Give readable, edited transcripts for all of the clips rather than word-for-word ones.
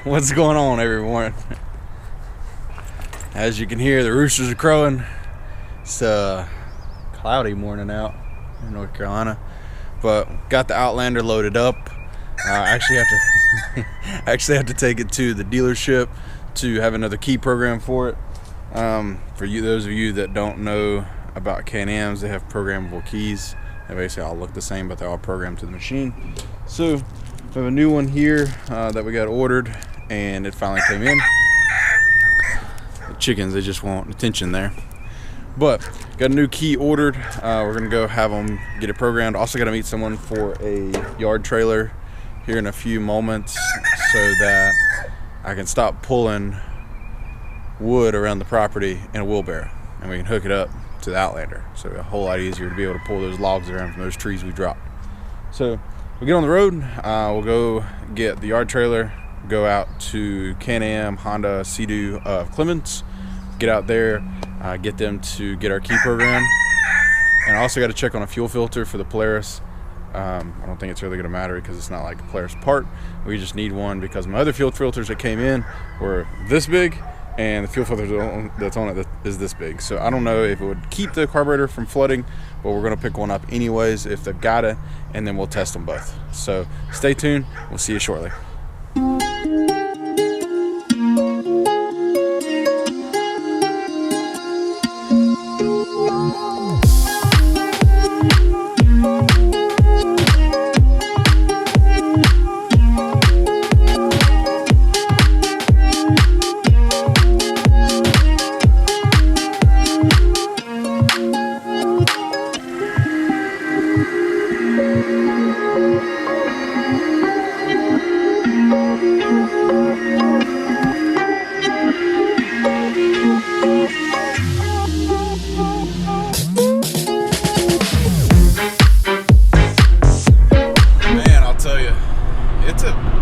What's going on, everyone? As you can hear, the roosters are crowing. It's a cloudy morning out in North Carolina, but got the Outlander loaded up. I actually have to take it to the dealership to have another key program for it. For you, those of you that don't know about Can-Ams, they have programmable keys. They basically all look the same, but they're all programmed to the machine. So we have a new one here that we got ordered, and it finally came in. The chickens, they just want attention there. But got a new key ordered. We're gonna go have them get it programmed. Also got to meet someone for a yard trailer here in a few moments so that I can stop pulling wood around the property in a wheelbarrow, and we can hook it up to the Outlander. So a whole lot easier to be able to pull those logs around from those trees we dropped. So we'll get on the road. We'll go get the yard trailer, go out to Can-Am Honda Sea-Doo of Clements, get out there, get them to get our key program. And I also got to check on a fuel filter for the Polaris. I don't think it's really going to matter because it's not like a Polaris part. We just need one because my other fuel filters that came in were this big, and the fuel filter that's on it is this big. So I don't know if it would keep the carburetor from flooding, but we're going to pick one up anyways if they've got it, and then we'll test them both. So stay tuned. We'll see you shortly.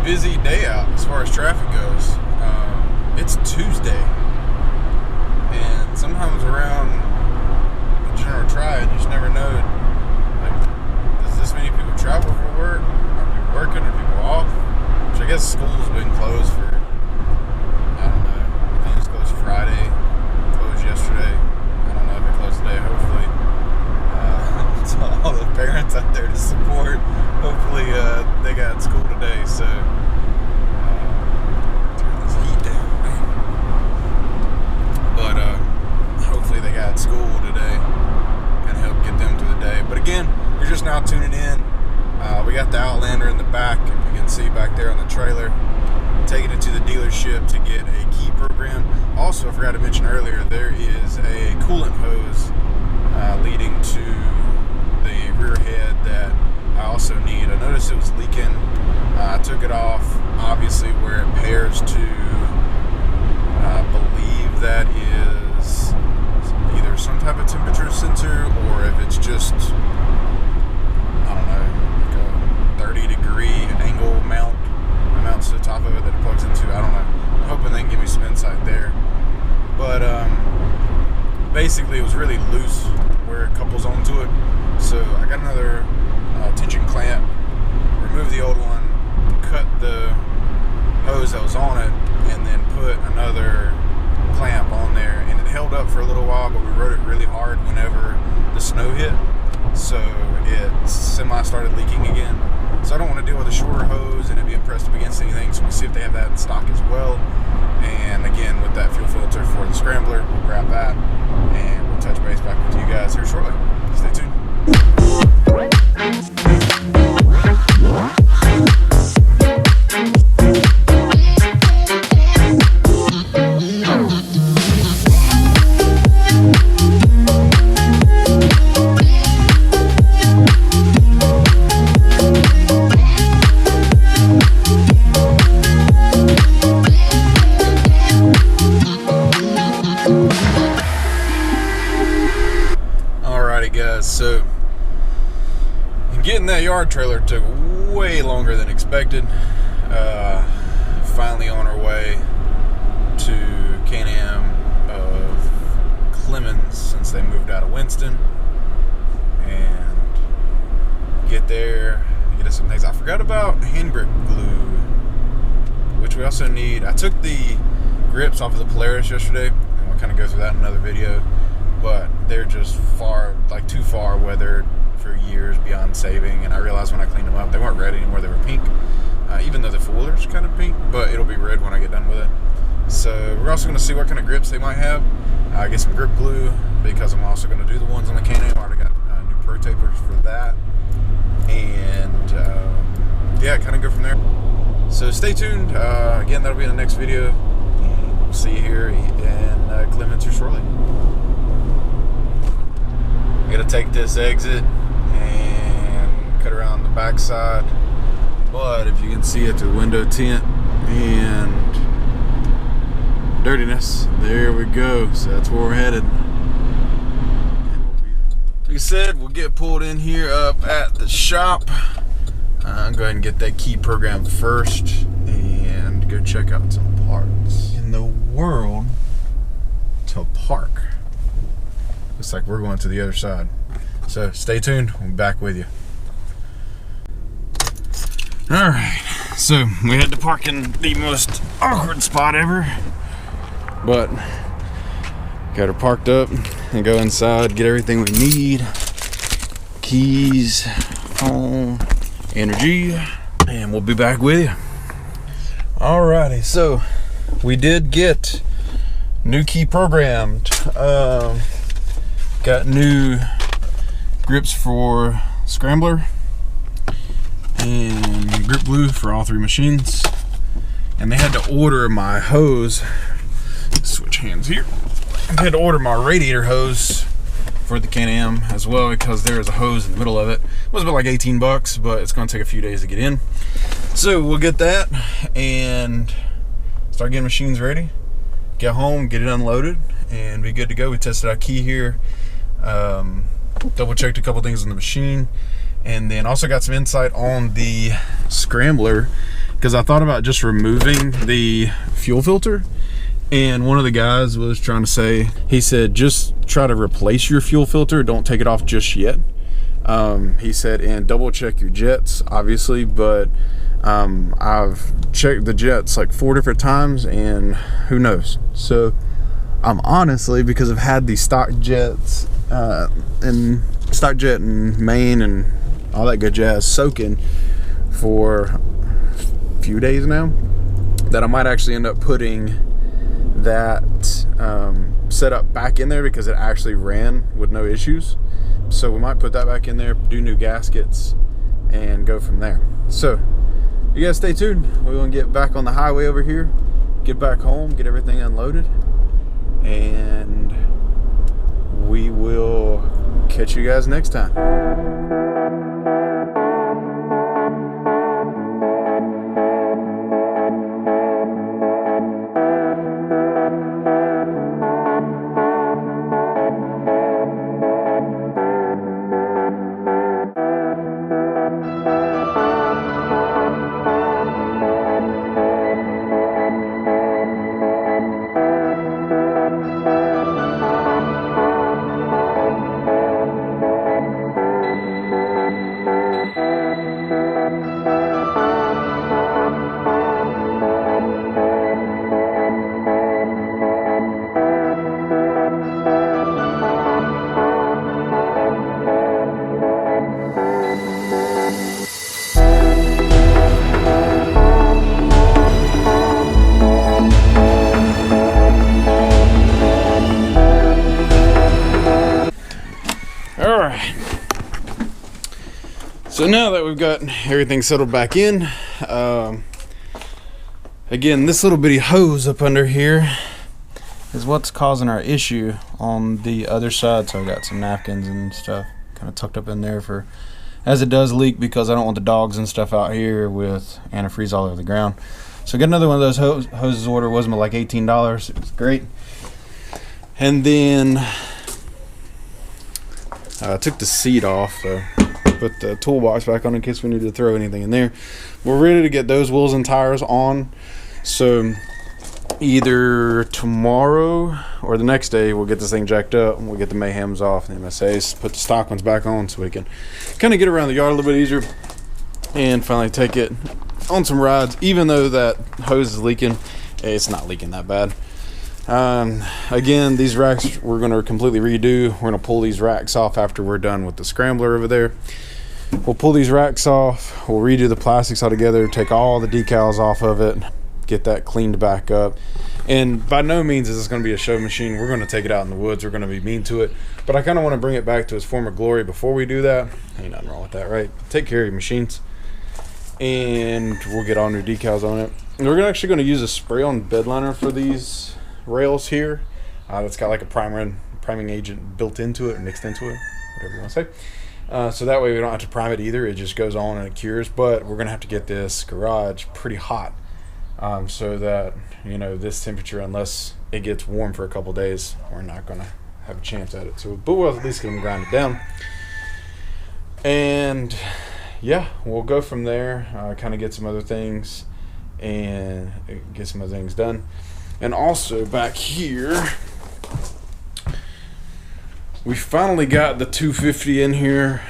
Busy day out as far as traffic goes. It's Tuesday, and sometimes around the General Triad, you just never know. Like, does this many people travel for work? Are people working? Are people off? Which I guess school's been closed for, I don't know. I think it's closed Friday, closed yesterday. I don't know if it closed today. Hopefully, to all the parents out there to support. Hopefully, they got school today. So. School today and help get them through the day. But again, you're just now tuning in. We got the Outlander in the back, if you can see back there on the trailer, taking it to the dealership to get a key program. Also, I forgot to mention earlier, there is a coolant hose leading to the rear head that I also need. I noticed it was leaking. I took it off, obviously where it pairs to, believe that is either some type of temperature sensor, or if it's just, I don't know, like a 30-degree angle mount mounts to the top of it that it plugs into. I don't know. I'm hoping they can give me some insight there. But basically it was really loose where it couples onto it. So I got another tension clamp, removed the old one, cut the hose that was on it, and then put another clamp on there, and it held up for a little while, but we rode it really hard whenever the snow hit, so it semi started leaking again. So I don't want to deal with a shorter hose and it being pressed up against anything, so we'll see if they have that in stock as well. And again, with that fuel filter for the scrambler, we'll grab that and we'll touch base back with you guys here shortly. Stay tuned. So getting that yard trailer took way longer than expected. Finally on our way to Can-Am of Clemens since they moved out of Winston, and get there, get us some things. I forgot about handbrake glue, which we also also need, I took the grips off of the Polaris yesterday, and we'll kind of go through that in another video, but they're just too far weathered for years beyond saving, and I realized when I cleaned them up, they weren't red anymore, they were pink, even though the foiler's kind of pink, but it'll be red when I get done with it. So we're also going to see what kind of grips they might have. Get some grip glue, because I'm also going to do the ones on the Can-Am. I already got new pro tapers for that, and yeah, kind of go from there. So stay tuned. Again, that'll be in the next video, and we'll see you here in Clements here shortly. I'm gonna take this exit and cut around the backside, but if you can see it, the window tint and dirtiness, there we go. So that's where we're headed. Like I said, we'll get pulled in here up at the shop. I'm going to get that key program first and go check out some parts. In the world to park. Looks like we're going to the other side. So stay tuned, we'll be back with you. Alright, so we had to park in the most awkward spot ever. But got her parked up and go inside, get everything we need. Keys, phone, energy, and we'll be back with you. Alrighty, so we did get new key programmed. Got new grips for Scrambler and grip glue for all three machines, and they had to order my hose. Switch hands here. I had to order my radiator hose for the Can-Am as well, because there is a hose in the middle of it. It was about like 18 bucks, but it's going to take a few days to get in. So we'll get that and start getting machines ready, get home, get it unloaded, and be good to go. We tested our key here, double checked a couple things on the machine, and then also got some insight on the Scrambler, because I thought about just removing the fuel filter. And one of the guys was trying to say, he said, just try to replace your fuel filter, don't take it off just yet. He said, and double check your jets, obviously, but I've checked the jets like 4 different times, and who knows. So I'm honestly, because I've had the stock jets and stock jet and main and all that good jazz soaking for a few days now, that I might actually end up putting that setup back in there, because it actually ran with no issues. So we might put that back in there, do new gaskets, and go from there. So you guys stay tuned. We're gonna get back on the highway over here, get back home, get everything unloaded, and we will catch you guys next time. So now that we've got everything settled back in, again, this little bitty hose up under here is what's causing our issue on the other side. So I've got some napkins and stuff kind of tucked up in there for, as it does leak, because I don't want the dogs and stuff out here with antifreeze all over the ground. So I got another one of those hoses ordered. It was like $18. It was great. And then I took the seat off, so put the toolbox back on in case we need to throw anything in there. We're ready to get those wheels and tires on, so either tomorrow or the next day we'll get this thing jacked up and we'll get the Mayhems off and the MSAs, put the stock ones back on so we can kind of get around the yard a little bit easier and finally take it on some rides, even though that hose is leaking. It's not leaking that bad. Again, these racks we're going to completely redo. We're going to pull these racks off after we're done with the scrambler over there. We'll pull these racks off, we'll redo the plastics all together, take all the decals off of it, get that cleaned back up. And by no means is this going to be a show machine. We're going to take it out in the woods. We're going to be mean to it. But I kind of want to bring it back to its former glory before we do that. Ain't nothing wrong with that, right? Take care of your machines. And we'll get all new decals on it. And we're actually going to use a spray-on bed liner for these rails here. That's got like a priming agent built into it or mixed into it, whatever you want to say. So that way we don't have to prime it either. It just goes on and it cures. But we're going to have to get this garage pretty hot so that, you know, this temperature, unless it gets warm for a couple days, we're not going to have a chance at it. So, but we'll at least get them grind it down. And yeah, we'll go from there, kind of get some other things and get some other things done. And also back here, we finally got the 250 in here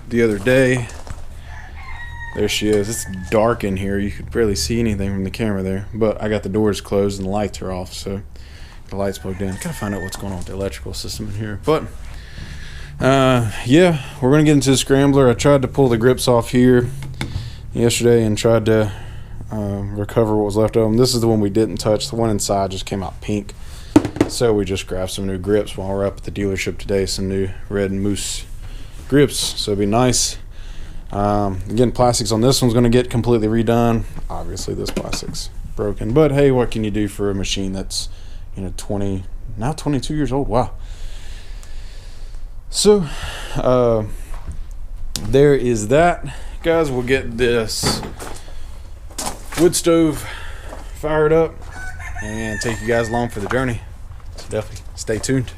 the other day. There she is. It's dark in here. You could barely see anything from the camera there. But I got the doors closed and the lights are off, so the lights plugged in. Gotta find out what's going on with the electrical system in here. But yeah, we're gonna get into the scrambler. I tried to pull the grips off here yesterday and tried to recover what was left of them. This is the one we didn't touch. The one inside just came out pink. So we just grabbed some new grips while we're up at the dealership today, some new red moose grips, so it'd be nice. Again, plastics on this one's going to get completely redone. Obviously this plastic's broken, but hey, what can you do for a machine that's, you know, 22 years old? Wow. So there is that, guys. We'll get this wood stove fired up and take you guys along for the journey. So definitely stay tuned.